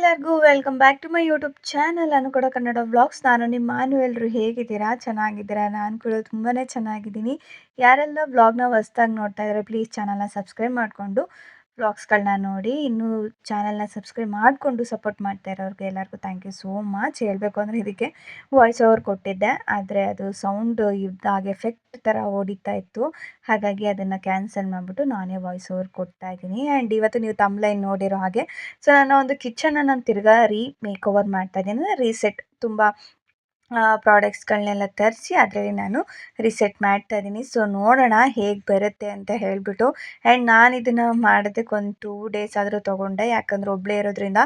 ಎಲ್ಲರಿಗೂ welcome back to my YouTube channel Anukuda Kannada vlogs. ನಾನು ನಿಮ್ಮ ಎಲ್ಲರೂ ಹೇಗಿದ್ದೀರಾ? ಚೆನ್ನಾಗಿದ್ದೀರಾ? ನಾನು ಕೂಡ ತುಂಬಾ ಚೆನ್ನಾಗಿದ್ದೀನಿ. ಯಾರೆಲ್ಲ ವ್ಲಾಗ್ನ ಹೊಸ್ದಾಗಿ ನೋಡ್ತಾ ಇದ್ದಾರೆ ಪ್ಲೀಸ್ ಚಾನಲ್ನ ಸಬ್ಸ್ಕ್ರೈಬ್ ಮಾಡಿಕೊಂಡು ವ್ಲಾಗ್ಸ್ಗಳನ್ನ ನೋಡಿ. ಇನ್ನೂ ಚಾನಲ್ನ ಸಬ್ಸ್ಕ್ರೈಬ್ ಮಾಡಿಕೊಂಡು ಸಪೋರ್ಟ್ ಮಾಡ್ತಾ ಇರೋರಿಗೆ ಎಲ್ಲರಿಗೂ ಥ್ಯಾಂಕ್ ಯು ಸೋ ಮಚ್. ಹೇಳಬೇಕು ಅಂದರೆ ಇದಕ್ಕೆ ವಾಯ್ಸ್ ಓವರ್ ಕೊಟ್ಟಿದ್ದೆ, ಆದರೆ ಅದು ಸೌಂಡ್ ಇದ್ದಾಗ ಎಫೆಕ್ಟ್ ಥರ ಹೊಡಿತಾ ಇತ್ತು. ಹಾಗಾಗಿ ಅದನ್ನು ಕ್ಯಾನ್ಸಲ್ ಮಾಡಿಬಿಟ್ಟು ನಾನೇ ವಾಯ್ಸ್ ಓವರ್ ಕೊಡ್ತಾ ಇದ್ದೀನಿ. ಆ್ಯಂಡ್ ಇವತ್ತು ನೀವು ತಮ್ಲೈನ್ ನೋಡಿರೋ ಹಾಗೆ ನನ್ನ ಒಂದು ಕಿಚನ್ನ ನಾನು ತಿರ್ಗಾ ಮೇಕ್ ಓವರ್ ಮಾಡ್ತಾ ಇದ್ದೀನಿ. ರೀಸೆಟ್ ತುಂಬ ಪ್ರಾಡಕ್ಟ್ಸ್ಗಳನ್ನೆಲ್ಲ ತರಿಸಿ ಅದರಲ್ಲಿ ನಾನು ರೀಸೆಟ್ ಮಾಡ್ತಾ ಇದ್ದೀನಿ. ಸೊ ನೋಡೋಣ ಹೇಗೆ ಬರುತ್ತೆ ಅಂತ ಹೇಳಿಬಿಟ್ಟು. ಆ್ಯಂಡ್ ನಾನು ಇದನ್ನು ಮಾಡೋದಕ್ಕೆ ಒಂದು 2 ಡೇಸ್ ಆದರೂ ತೊಗೊಂಡೆ, ಯಾಕಂದರೆ ಒಬ್ಬಳೇ ಇರೋದ್ರಿಂದ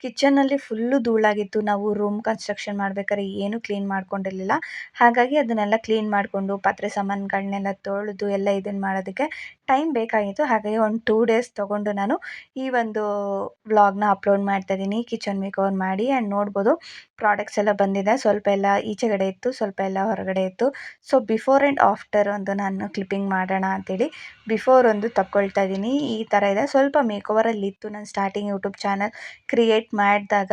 ಕಿಚನ್ನಲ್ಲಿ ಫುಲ್ಲು ಧೂಳಾಗಿತ್ತು. ನಾವು ರೂಮ್ ಕನ್ಸ್ಟ್ರಕ್ಷನ್ ಮಾಡ್ಬೇಕಾದ್ರೆ ಏನೂ ಕ್ಲೀನ್ ಮಾಡ್ಕೊಂಡಿರಲಿಲ್ಲ. ಹಾಗಾಗಿ ಅದನ್ನೆಲ್ಲ ಕ್ಲೀನ್ ಮಾಡಿಕೊಂಡು ಪಾತ್ರೆ ಸಾಮಾನುಗಳನ್ನೆಲ್ಲ ತೊಳೆದು ಎಲ್ಲ ಇದನ್ನು ಮಾಡೋದಕ್ಕೆ ಟೈಮ್ ಬೇಕಾಗಿತ್ತು. ಹಾಗಾಗಿ ಒಂದು 2 ಡೇಸ್ ತೊಗೊಂಡು ನಾನು ಈ ಒಂದು ವ್ಲಾಗ್ನ ಅಪ್ಲೋಡ್ ಮಾಡ್ತಾ ಇದ್ದೀನಿ, ಕಿಚನ್ ಮೇಕ್ ಓವರ್ ಮಾಡಿ. ಆ್ಯಂಡ್ ನೋಡ್ಬೋದು ಪ್ರಾಡಕ್ಟ್ಸ್ ಎಲ್ಲ ಬಂದಿದೆ. ಸ್ವಲ್ಪ ಎಲ್ಲ ಈಚೆಗಡೆ ಇತ್ತು, ಸ್ವಲ್ಪ ಎಲ್ಲ ಹೊರಗಡೆ ಇತ್ತು. ಸೊ ಬಿಫೋರ್ ಆ್ಯಂಡ್ ಆಫ್ಟರ್ ಒಂದು ನಾನು ಕ್ಲಿಪ್ಪಿಂಗ್ ಮಾಡೋಣ ಅಂತೇಳಿ ಬಿಫೋರ್ ಒಂದು ತಗೊಳ್ತಾ ಇದ್ದೀನಿ. ಈ ಥರ ಇದೆ. ಸ್ವಲ್ಪ ಮೇಕ್ ಓವರಲ್ಲಿ ಇತ್ತು. ನಾನು ಸ್ಟಾರ್ಟಿಂಗ್ ಯೂಟ್ಯೂಬ್ ಚಾನಲ್ ಕ್ರಿಯೇಟ್ ಮಾಡಿದಾಗ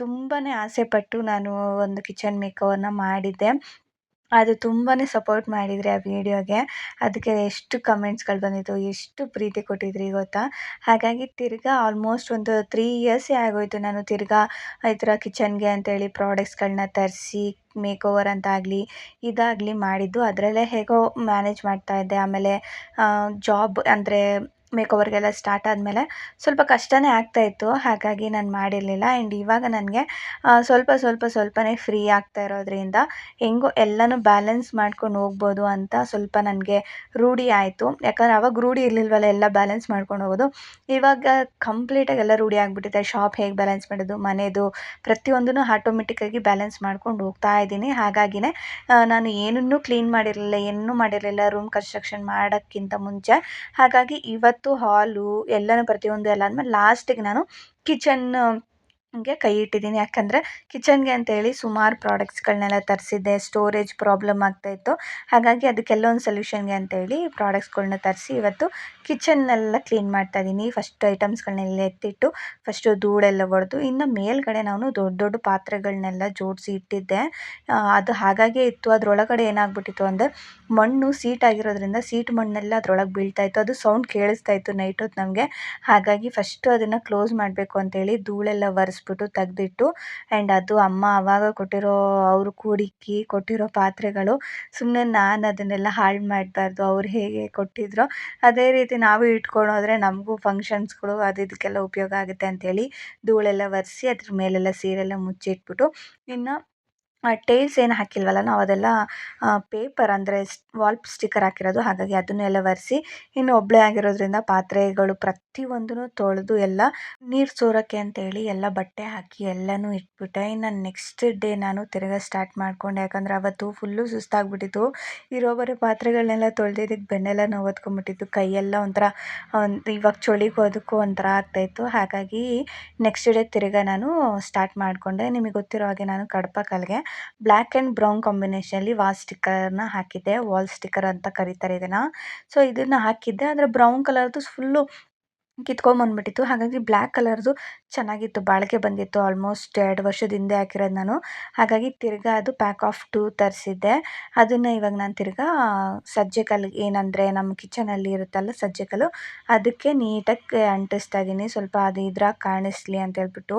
ತುಂಬಾ ಆಸೆಪಟ್ಟು ನಾನು ಒಂದು ಕಿಚನ್ ಮೇಕ್ ಓವರ್ನ ಮಾಡಿದ್ದೆ. ಅದು ತುಂಬಾ ಸಪೋರ್ಟ್ ಮಾಡಿದ್ರಿ ಆ ವಿಡಿಯೋಗೆ. ಅದಕ್ಕೆ ಎಷ್ಟು ಕಮೆಂಟ್ಸ್ಗಳು ಬಂದಿತ್ತು, ಎಷ್ಟು ಪ್ರೀತಿ ಕೊಟ್ಟಿದ್ರಿ ಗೊತ್ತಾ. ಹಾಗಾಗಿ ತಿರ್ಗಾ ಆಲ್ಮೋಸ್ಟ್ ಒಂದು 3 ಇಯರ್ಸೇ ಆಗೋಯಿತು ನಾನು ತಿರ್ಗಾ ಈ ಥರ ಕಿಚನ್ಗೆ ಅಂತೇಳಿ ಪ್ರಾಡಕ್ಟ್ಸ್ಗಳನ್ನ ತರಿಸಿ ಮೇಕ್ ಓವರ್ ಅಂತಾಗಲಿ ಇದಾಗಲಿ ಮಾಡಿದ್ದು. ಅದರಲ್ಲೇ ಹೇಗೋ ಮ್ಯಾನೇಜ್ ಮಾಡ್ತಾಯಿದ್ದೆ. ಆಮೇಲೆ ಜಾಬ್ ಅಂದರೆ ಮೇಕ್ ಓವರ್ಗೆಲ್ಲ ಸ್ಟಾರ್ಟ್ ಆದಮೇಲೆ ಸ್ವಲ್ಪ ಕಷ್ಟನೇ ಆಗ್ತಾಯಿತ್ತು. ಹಾಗಾಗಿ ನಾನು ಮಾಡಿರಲಿಲ್ಲ. ಆ್ಯಂಡ್ ಇವಾಗ ನನಗೆ ಸ್ವಲ್ಪನೇ ಫ್ರೀ ಆಗ್ತಾ ಇರೋದ್ರಿಂದ ಹೆಂಗೋ ಎಲ್ಲನೂ ಬ್ಯಾಲೆನ್ಸ್ ಮಾಡ್ಕೊಂಡು ಹೋಗ್ಬೋದು ಅಂತ ಸ್ವಲ್ಪ ನನಗೆ ರೂಢಿ ಆಯಿತು. ಯಾಕಂದರೆ ಅವಾಗ ರೂಢಿ ಇರಲಿಲ್ವಲ್ಲ ಎಲ್ಲ ಬ್ಯಾಲೆನ್ಸ್ ಮಾಡ್ಕೊಂಡು ಹೋಗೋದು. ಇವಾಗ ಕಂಪ್ಲೀಟಾಗಿ ಎಲ್ಲ ರೂಢಿ ಆಗಿಬಿಟ್ಟಿದೆ. ಶಾಪ್ ಹೇಗೆ ಬ್ಯಾಲೆನ್ಸ್ ಮಾಡೋದು, ಮನೆಯದು ಪ್ರತಿಯೊಂದೂ ಆಟೋಮೆಟಿಕ್ಕಾಗಿ ಬ್ಯಾಲೆನ್ಸ್ ಮಾಡ್ಕೊಂಡು ಹೋಗ್ತಾ ಇದ್ದೀನಿ. ಹಾಗಾಗಿನೇ ನಾನು ಏನನ್ನೂ ಕ್ಲೀನ್ ಮಾಡಿರಲಿಲ್ಲ, ಏನೂ ಮಾಡಿರಲಿಲ್ಲ ರೂಮ್ ಕನ್ಸ್ಟ್ರಕ್ಷನ್ ಮಾಡೋಕ್ಕಿಂತ ಮುಂಚೆ. ಹಾಗಾಗಿ ಇವತ್ತು ಹಾಲು ಎಲ್ಲನೂ ಪ್ರತಿಯೊಂದು ಎಲ್ಲ ಆದಮೇಲೆ ಲಾಸ್ಟಿಗೆ ನಾನು ಕಿಚನ್ಗೆ ಕೈ ಇಟ್ಟಿದ್ದೀನಿ. ಯಾಕಂದರೆ ಕಿಚನ್ಗೆ ಅಂತೇಳಿ ಸುಮಾರು ಪ್ರಾಡಕ್ಟ್ಸ್ಗಳನ್ನೆಲ್ಲ ತರಿಸಿದ್ದೆ. ಸ್ಟೋರೇಜ್ ಪ್ರಾಬ್ಲಮ್ ಆಗ್ತಾಯಿತ್ತು. ಹಾಗಾಗಿ ಅದಕ್ಕೆಲ್ಲ ಒಂದು ಸೊಲ್ಯೂಷನ್ಗೆ ಅಂತೇಳಿ ಪ್ರಾಡಕ್ಟ್ಸ್ಗಳ್ನ ತರಿಸಿ ಇವತ್ತು ಕಿಚನ್ನೆಲ್ಲ ಕ್ಲೀನ್ ಮಾಡ್ತಾ ಇದ್ದೀನಿ. ಫಸ್ಟ್ ಐಟಮ್ಸ್ಗಳನ್ನೆಲ್ಲ ಎತ್ತಿಟ್ಟು ಫಸ್ಟು ಧೂಳೆಲ್ಲ ಹೊಡೆದು ಇನ್ನು ಮೇಲ್ಗಡೆ ನಾನು ದೊಡ್ಡ ದೊಡ್ಡ ಪಾತ್ರೆಗಳನ್ನೆಲ್ಲ ಜೋಡಿಸಿ ಇಟ್ಟಿದ್ದೆ. ಅದು ಹಾಗಾಗೇ ಇತ್ತು. ಅದರೊಳಗಡೆ ಏನಾಗ್ಬಿಟ್ಟಿತ್ತು ಅಂದರೆ ಮಣ್ಣು ಸೀಟಾಗಿರೋದ್ರಿಂದ ಸೀಟ್ ಮಣ್ಣೆಲ್ಲ ಅದರೊಳಗೆ ಬೀಳ್ತಾಯಿತ್ತು. ಅದು ಸೌಂಡ್ ಕೇಳಿಸ್ತಾ ಇತ್ತು ನೈಟ್ ಹೊತ್ತು ನಮಗೆ. ಹಾಗಾಗಿ ಫಸ್ಟು ಅದನ್ನು ಕ್ಲೋಸ್ ಮಾಡಬೇಕು ಅಂತೇಳಿ ಧೂಳೆಲ್ಲ ಒರೆಸ್ಬಿಟ್ಟು ತೆಗೆದಿಟ್ಟು. ಆ್ಯಂಡ್ ಅದು ಅಮ್ಮ ಆವಾಗ ಕೊಟ್ಟಿರೋ ಅವರು ಕೂಡಿಕ್ಕಿ ಕೊಟ್ಟಿರೋ ಪಾತ್ರೆಗಳು. ಸುಮ್ಮನೆ ನಾನು ಅದನ್ನೆಲ್ಲ ಹಾಳು ಮಾಡಬಾರ್ದು, ಅವ್ರು ಹೇಗೆ ಕೊಟ್ಟಿದ್ರೋ ಅದೇ ರೀತಿ ನಾವು ಇಟ್ಕೊಂಡು ಹೋದರೆ ನಮಗೂ ಫಂಕ್ಷನ್ಸ್ಗಳು ಅದು ಇದಕ್ಕೆಲ್ಲ ಉಪಯೋಗ ಆಗುತ್ತೆ ಅಂಥೇಳಿ ಧೂಳೆಲ್ಲ ಒರೆಸಿ ಅದ್ರ ಮೇಲೆಲ್ಲ ಸೀರೆಲ್ಲ ಮುಚ್ಚಿಟ್ಬಿಟ್ಟು ಇನ್ನು ಟೈಲ್ಸ್ ಏನು ಹಾಕಿಲ್ವಲ್ಲ ನಾವು, ಅದೆಲ್ಲ ಪೇಪರ್ ಅಂದರೆ ವಾಲ್ ಸ್ಟಿಕ್ಕರ್ ಹಾಕಿರೋದು. ಹಾಗಾಗಿ ಅದನ್ನೆಲ್ಲ ಒರೆಸಿ ಇನ್ನು ಒಬ್ಬಳೇ ಆಗಿರೋದ್ರಿಂದ ಪಾತ್ರೆಗಳು ಪ್ರತಿಯೊಂದೂ ತೊಳೆದು ಎಲ್ಲ ನೀರು ಸೋರೋಕ್ಕೆ ಅಂತೇಳಿ ಎಲ್ಲ ಬಟ್ಟೆ ಹಾಕಿ ಎಲ್ಲನೂ ಇಟ್ಬಿಟ್ಟೆ. ಇನ್ನು ನೆಕ್ಸ್ಟ್ ಡೇ ನಾನು ತಿರ್ಗಾ ಸ್ಟಾರ್ಟ್ ಮಾಡಿಕೊಂಡೆ. ಯಾಕಂದರೆ ಅವತ್ತು ಫುಲ್ಲು ಸುಸ್ತಾಗ್ಬಿಟ್ಟಿತ್ತು. ಇರೋ ಬರೋ ಪಾತ್ರೆಗಳನ್ನೆಲ್ಲ ತೊಳೆದಿದ್ದಕ್ಕೆ ಬೆನ್ನೆಲ್ಲ ನೋವು ಹೊತ್ಕೊಂಡ್ಬಿಟ್ಟಿತ್ತು. ಕೈಯೆಲ್ಲ ಒಂಥರ ಇವಾಗ ಚಳಿಗೂ ಅದಕ್ಕೂ ಒಂಥರ ಆಗ್ತಾಯಿತ್ತು. ಹಾಗಾಗಿ ನೆಕ್ಸ್ಟ್ ಡೇ ತಿರ್ಗಾ ನಾನು ಸ್ಟಾರ್ಟ್ ಮಾಡಿಕೊಂಡೆ. ನಿಮಗೆ ಗೊತ್ತಿರೋ ಹಾಗೆ ನಾನು ಕಡಪ ಕಲ್ಗೆ ಬ್ಲ್ಯಾಕ್ ಆ್ಯಂಡ್ ಬ್ರೌನ್ ಕಾಂಬಿನೇಷನಲ್ಲಿ ಸ್ಟಿಕ್ಕರ್ನ ಹಾಕಿದ್ದೆ. ವಾಲ್ ಸ್ಟಿಕ್ಕರ್ ಅಂತ ಕರೀತಾರೆ ಇದನ್ನು. ಸೊ ಇದನ್ನು ಹಾಕಿದ್ದೆ, ಆದರೆ ಬ್ರೌನ್ ಕಲರ್ದು ಫುಲ್ಲು ಕಿತ್ಕೊಂಬಂದ್ಬಿಟ್ಟಿತ್ತು. ಹಾಗಾಗಿ ಬ್ಲ್ಯಾಕ್ ಕಲರ್ದು ಚೆನ್ನಾಗಿತ್ತು, ಬಾಳಿಕೆ ಬಂದಿತ್ತು. ಆಲ್ಮೋಸ್ಟ್ 2 ವರ್ಷದ ಹಿಂದೆ ಹಾಕಿರೋದು ನಾನು. ಹಾಗಾಗಿ ತಿರ್ಗಾ ಅದು ಪ್ಯಾಕ್ ಆಫ್ 2 ತರಿಸಿದ್ದೆ. ಅದನ್ನು ಇವಾಗ ನಾನು ತಿರ್ಗಾ ಸಜ್ಜೆ ಕಲ್ಲು ಏನಂದರೆ ನಮ್ಮ ಕಿಚನಲ್ಲಿ ಇರುತ್ತಲ್ಲ ಸಜ್ಜೆ ಕಲ್ಲು, ಅದಕ್ಕೆ ನೀಟಾಗಿ ಅಂಟಿಸ್ತಾ ಇದ್ದೀನಿ. ಸ್ವಲ್ಪ ಅದು ಇದ್ರಾಗ ಕಾಣಿಸ್ಲಿ ಅಂತ ಹೇಳ್ಬಿಟ್ಟು.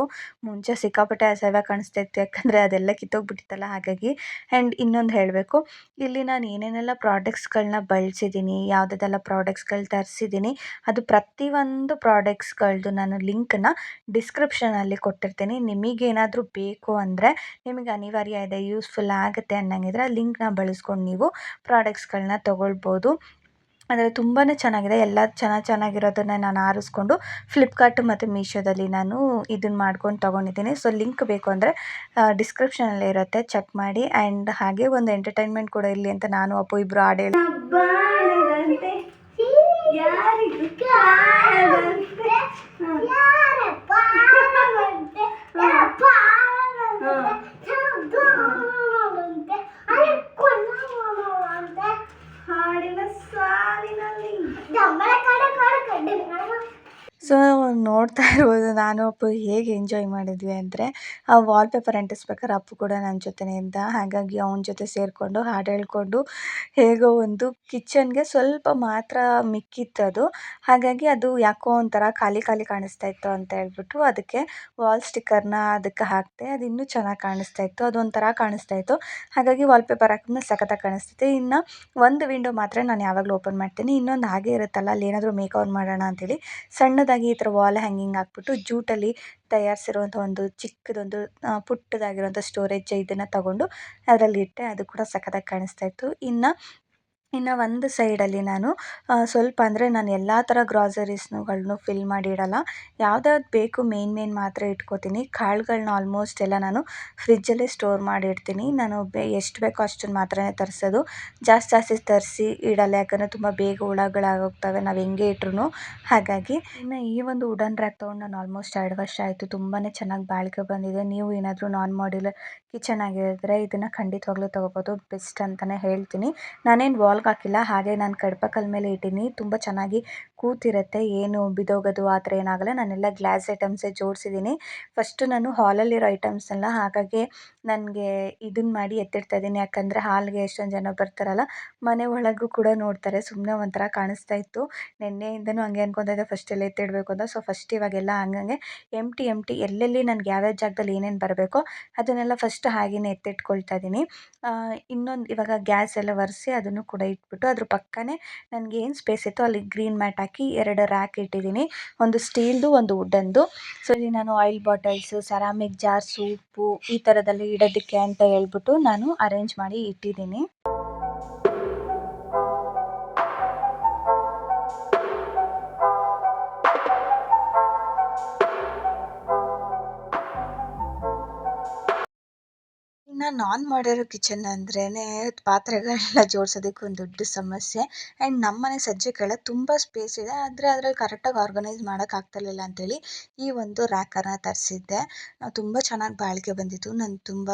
ಮುಂಚೆ ಸಿಕ್ಕಾಪಟ್ಟೆ ಅಸಹ್ಯ ಕಾಣಿಸ್ತಾ ಇತ್ತು, ಯಾಕಂದರೆ ಅದೆಲ್ಲ ಕಿತ್ತೋಗ್ಬಿಟ್ಟಿತ್ತಲ್ಲ ಹಾಗಾಗಿ. ಆ್ಯಂಡ್ ಇನ್ನೊಂದು ಹೇಳಬೇಕು, ಇಲ್ಲಿ ನಾನು ಏನೇನೆಲ್ಲ ಪ್ರಾಡಕ್ಟ್ಸ್ಗಳನ್ನ ಬಳಸಿದ್ದೀನಿ, ಯಾವುದೆಲ್ಲ ಪ್ರಾಡಕ್ಟ್ಸ್ಗಳು ತರಿಸಿದ್ದೀನಿ, ಅದು ಪ್ರತಿಯೊಂದು ಪ್ರಾಡಕ್ಟ್ಸ್ಗಳದ್ದು ನಾನು ಲಿಂಕನ್ನು ಡಿಸ್ಕ್ರಿಪ್ಷನಲ್ಲಿ ಕೊಟ್ಟಿರ್ತೀನಿ. ನಿಮಗೇನಾದರೂ ಬೇಕು ಅಂದರೆ, ನಿಮಗೆ ಅನಿವಾರ್ಯ ಇದೆ, ಯೂಸ್ಫುಲ್ ಆಗುತ್ತೆ ಅನ್ನಂಗಿದ್ರೆ ಆ ಲಿಂಕ್ನ ಬಳಸ್ಕೊಂಡು ನೀವು ಪ್ರಾಡಕ್ಟ್ಸ್ಗಳನ್ನ ತೊಗೊಳ್ಬೋದು. ಅಂದರೆ ತುಂಬಾ ಚೆನ್ನಾಗಿದೆ. ಎಲ್ಲ ಚೆನ್ನಾಗಿರೋದನ್ನು ನಾನು ಆರಿಸ್ಕೊಂಡು ಫ್ಲಿಪ್ಕಾರ್ಟು ಮತ್ತು ಮೀಶೋದಲ್ಲಿ ನಾನು ಇದನ್ನು ಮಾಡ್ಕೊಂಡು ತೊಗೊಂಡಿದ್ದೀನಿ. ಸೊ ಲಿಂಕ್ ಬೇಕು ಅಂದರೆ ಡಿಸ್ಕ್ರಿಪ್ಷನಲ್ಲಿ ಇರುತ್ತೆ, ಚೆಕ್ ಮಾಡಿ. ಆ್ಯಂಡ್ ಹಾಗೆ ಒಂದು ಎಂಟರ್ಟೈನ್ಮೆಂಟ್ ಕೂಡ ಇರಲಿ ಅಂತ ನಾನು ಅಪ್ಪು ಇಬ್ಬರು ಹಾಡು ಹೇಳಿ ಸೊ ನೋಡ್ತಾ ನೋಡ್ತಾ ಇರ್ಬೋದು ನಾನು ಅಪ್ಪು ಹೇಗೆ ಎಂಜಾಯ್ ಮಾಡಿದ್ವಿ ಅಂದರೆ, ಆ ವಾಲ್‌ಪೇಪರ್ ಅಂಟಿಸ್ಬೇಕಾದ್ರೆ ಅಪ್ಪು ಕೂಡ ನನ್ನ ಜೊತೆನೇ ಇದ್ದ. ಹಾಗಾಗಿ ಅವನ ಜೊತೆ ಸೇರಿಕೊಂಡು ಹಾಡು ಹೇಳ್ಕೊಂಡು ಹೇಗೋ ಒಂದು ಕಿಚನ್‌ಗೆ ಸ್ವಲ್ಪ ಮಾತ್ರ ಮಿಕ್ಕಿತ್ತದು. ಹಾಗಾಗಿ ಅದು ಯಾಕೋ ಒಂಥರ ಖಾಲಿ ಖಾಲಿ ಕಾಣಿಸ್ತಾ ಇತ್ತು ಅಂತ ಹೇಳ್ಬಿಟ್ಟು ಅದಕ್ಕೆ ವಾಲ್ ಸ್ಟಿಕ್ಕರ್ನ ಅದಕ್ಕೆ ಹಾಕಿದೆ. ಅದು ಇನ್ನೂ ಚೆನ್ನಾಗಿ ಕಾಣಿಸ್ತಾ ಇತ್ತು. ಅದೊಂಥರ ಕಾಣಿಸ್ತಾ ಇತ್ತು. ಹಾಗಾಗಿ ವಾಲ್‌ಪೇಪರ್ ಹಾಕಿದ್ಮೇಲೆ ಸಖತ್ತಾಗಿ ಕಾಣಿಸ್ತಿತ್ತು. ಇನ್ನು ಒಂದು ವಿಂಡೋ ಮಾತ್ರ ನಾನು ಯಾವಾಗಲೂ ಓಪನ್ ಮಾಡ್ತೀನಿ. ಇನ್ನೊಂದು ಹಾಗೆ ಇರುತ್ತಲ್ಲ, ಅಲ್ಲಿ ಏನಾದರೂ ಮೇಕ್ ಓವರ್ ಮಾಡೋಣ ಅಂತೇಳಿ ಸಣ್ಣದಾಗಿ ಈ ಥರ ವಾಲ್ ಹ್ಯಾಂಗಿಂಗ್ ಹಾಕ್ಬಿಟ್ಟು ಜೂಟಲ್ಲಿ ತಯಾರಿಸಿರುವಂಥ ಒಂದು ಚಿಕ್ಕದೊಂದು ಪುಟ್ಟದಾಗಿರುವಂಥ ಸ್ಟೋರೇಜ್ ಇದನ್ನು ತಗೊಂಡು ಅದರಲ್ಲಿ ಇಟ್ಟೆ. ಅದು ಕೂಡ ಸಖತ್ತಾಗಿ ಕಾಣಿಸ್ತಾ ಇತ್ತು. ಇನ್ನು ಒಂದು ಸೈಡಲ್ಲಿ ನಾನು ಸ್ವಲ್ಪ ಅಂದರೆ ನಾನು ಎಲ್ಲ ಥರ ಗ್ರಾಸರೀಸ್‌ನುಗಳನ್ನು ಫಿಲ್ ಮಾಡಿ ಇಡಲ್ಲ. ಯಾವ್ದ್ಯಾವ್ದು ಬೇಕು ಮೇನ್ ಮಾತ್ರ ಇಟ್ಕೋತೀನಿ. ಕಾಳುಗಳನ್ನ ಆಲ್ಮೋಸ್ಟ್ ಎಲ್ಲ ನಾನು ಫ್ರಿಜ್ಜಲ್ಲೇ ಸ್ಟೋರ್ ಮಾಡಿ ಇಡ್ತೀನಿ. ನಾನು ಎಷ್ಟು ಬೇಕೋ ಅಷ್ಟನ್ನು ಮಾತ್ರನೇ ತರಿಸೋದು. ಜಾಸ್ತಿ ತರಿಸಿ ಇಡಲ್ಲ. ಯಾಕಂದರೆ ತುಂಬ ಬೇಗ ಹುಳಗಳಾಗೋಗ್ತವೆ ನಾವು ಹೆಂಗೆ ಇಟ್ರೂ. ಹಾಗಾಗಿ ಇನ್ನು ಈ ಒಂದು ವುಡನ್ ರ್ಯಾಕ್ ತೊಗೊಂಡು ನಾನು ಆಲ್ಮೋಸ್ಟ್ 2 ವರ್ಷ ಆಯಿತು. ತುಂಬಾ ಚೆನ್ನಾಗಿ ಬಾಳಿಕೆ ಬಂದಿದೆ. ನೀವು ಏನಾದರೂ ನಾನ್ ಮಾಡ್ಯುಲರ್ ಕಿಚನ್ ಆಗಿದ್ದರೆ ಇದನ್ನು ಖಂಡಿತವಾಗ್ಲೂ ತೊಗೋಬೋದು. ಬೆಸ್ಟ್ ಅಂತಲೇ ಹೇಳ್ತೀನಿ. ನಾನೇನು ವಾಲ್ಗೆ ಹಾಕಿಲ್ಲ, ಹಾಗೆ ನಾನು ಕಡ್ಪಕಲ್ ಮೇಲೆ ಇಟ್ಟೀನಿ. ತುಂಬ ಚೆನ್ನಾಗಿ ಕೂತಿರುತ್ತೆ, ಏನು ಬಿದೋಗೋದು ಆ ಥರ ಏನಾಗಲ್ಲ. ನಾನೆಲ್ಲ ಗ್ಲಾಸ್ ಐಟಮ್ಸೇ ಜೋಡಿಸಿದ್ದೀನಿ. ಫಸ್ಟು ನಾನು ಹಾಲಲ್ಲಿರೋ ಐಟಮ್ಸ್ನೆಲ್ಲ ಹಾಗಾಗಿ ನನಗೆ ಇದನ್ನು ಮಾಡಿ ಎತ್ತಿಡ್ತಾ ಇದ್ದೀನಿ. ಯಾಕಂದರೆ ಹಾಲ್ಗೆ ಎಷ್ಟೊಂದು ಜನ ಬರ್ತಾರಲ್ಲ, ಮನೆ ಒಳಗೂ ಕೂಡ ನೋಡ್ತಾರೆ. ಸುಮ್ಮನೆ ಒಂಥರ ಕಾಣಿಸ್ತಾ ಇತ್ತು. ನಿನ್ನೆಯಿಂದನೂ ಹಂಗೆ ಅನ್ಕೊತಾ ಇದ್ದೆ ಫಸ್ಟ್ ಎಲ್ಲ ಎತ್ತಿಡಬೇಕು ಅಂತ. ಸೊ ಫಸ್ಟ್ ಇವಾಗೆಲ್ಲ ಹಂಗಂಗೆ ಎಂಟಿ ಎಲ್ಲೆಲ್ಲಿ ನನಗೆ ಯಾವ್ಯಾವ ಜಾಗದಲ್ಲಿ ಏನೇನು ಬರಬೇಕೋ ಅದನ್ನೆಲ್ಲ ಫಸ್ಟ್ ಹಾಗೆಯೇ ಎತ್ತಿಟ್ಕೊಳ್ತಾ ಇದ್ದೀನಿ. ಇನ್ನೊಂದು ಇವಾಗ ಗ್ಯಾಸ್ ಎಲ್ಲ ಒರೆಸಿ ಅದನ್ನು ಕೂಡ ಇಟ್ಬಿಟ್ಟು ಅದ್ರ ಪಕ್ಕನೇ ನನಗೇನು ಸ್ಪೇಸ್ ಇತ್ತೋ ಅಲ್ಲಿ ಗ್ರೀನ್ ಮ್ಯಾಟ್ ಹಾಕಿ 2 ರ್ಯಾಕ್ ಇಟ್ಟಿದ್ದೀನಿ. ಒಂದು ಸ್ಟೀಲ್ದು, ಒಂದು ವುಡನ್ದು. ಸೊ ಇಲ್ಲಿ ನಾನು ಆಯಿಲ್ ಬಾಟಲ್ಸು, ಸೆರಾಮಿಕ್ ಜಾರ್ಸು, ಉಪ್ಪು ಈ ಥರದಲ್ಲಿ ಇಡೋದಕ್ಕೆ ಅಂತ ಹೇಳ್ಬಿಟ್ಟು ನಾನು ಅರೇಂಜ್ ಮಾಡಿ ಇಟ್ಟಿದ್ದೀನಿ. ಇನ್ನು ನಾನ್ ಮಾಡಿರೋ ಕಿಚನ್ ಅಂದ್ರೇ ಪಾತ್ರೆಗಳನ್ನ ಜೋಡ್ಸೋದಕ್ಕೆ ಒಂದು ದೊಡ್ಡ ಸಮಸ್ಯೆ. ಆ್ಯಂಡ್ ನಮ್ಮನೆ ಸಜ್ಜೆ ಕೆಳಗೆ ತುಂಬ ಸ್ಪೇಸ್ ಇದೆ. ಆದರೆ ಅದ್ರಲ್ಲಿ ಕರೆಕ್ಟಾಗಿ ಆರ್ಗನೈಸ್ ಮಾಡೋಕ್ಕಾಗ್ತಿರ್ಲಿಲ್ಲ ಅಂತೇಳಿ ಈ ಒಂದು ರ್ಯಾಕನ್ನು ತರಿಸಿದ್ದೆ. ತುಂಬ ಚೆನ್ನಾಗಿ ಬಾಳಿಕೆ ಬಂದಿತ್ತು. ನಾನು ತುಂಬ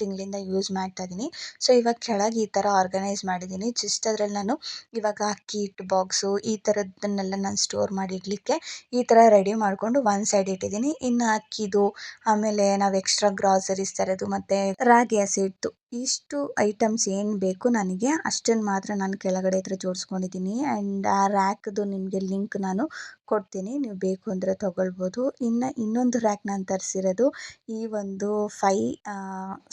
ತಿಂಗಳಿಂದ ಯೂಸ್ ಮಾಡ್ತಾ ಇದ್ದೀನಿ. ಸೊ ಇವಾಗ ಕೆಳಗೆ ಈ ಥರ ಆರ್ಗನೈಸ್ ಮಾಡಿದ್ದೀನಿ. ಜಸ್ಟ್ ಅದ್ರಲ್ಲಿ ನಾನು ಇವಾಗ ಅಕ್ಕಿ ಹಿಟ್ಟು ಬಾಕ್ಸು ಈ ಥರದ್ದನ್ನೆಲ್ಲ ನಾನು ಸ್ಟೋರ್ ಮಾಡಿ ಇಡಲಿಕ್ಕೆ ಈ ಥರ ರೆಡಿ ಮಾಡಿಕೊಂಡು ಒಂದು ಸೈಡ್ ಇಟ್ಟಿದ್ದೀನಿ. ಇನ್ನು ಅಕ್ಕಿದು, ಆಮೇಲೆ ನಾವು ಎಕ್ಸ್ಟ್ರಾ ಗ್ರಾಸರೀಸ್ ತರೋದು ಮತ್ತು ರಾಗಿ ಹಸಿ ಹಿಟ್ಟು ಇಷ್ಟು ಐಟಮ್ಸ್ ಏನು ಬೇಕು ನನಗೆ ಅಷ್ಟನ್ನು ಮಾತ್ರ ನಾನು ಕೆಳಗಡೆ ಹತ್ರ ಜೋಡಿಸ್ಕೊಂಡಿದ್ದೀನಿ. ಆ್ಯಂಡ್ ಆ ರ್ಯಾಕ್ದು ನಿಮಗೆ ಲಿಂಕ್ ನಾನು ಕೊಡ್ತೀನಿ, ನೀವು ಬೇಕು ಅಂದರೆ ತೊಗೊಳ್ಬೋದು. ಇನ್ನು ಇನ್ನೊಂದು ರ್ಯಾಕ್ ನಾನು ತರಿಸಿರೋದು ಈ ಒಂದು 5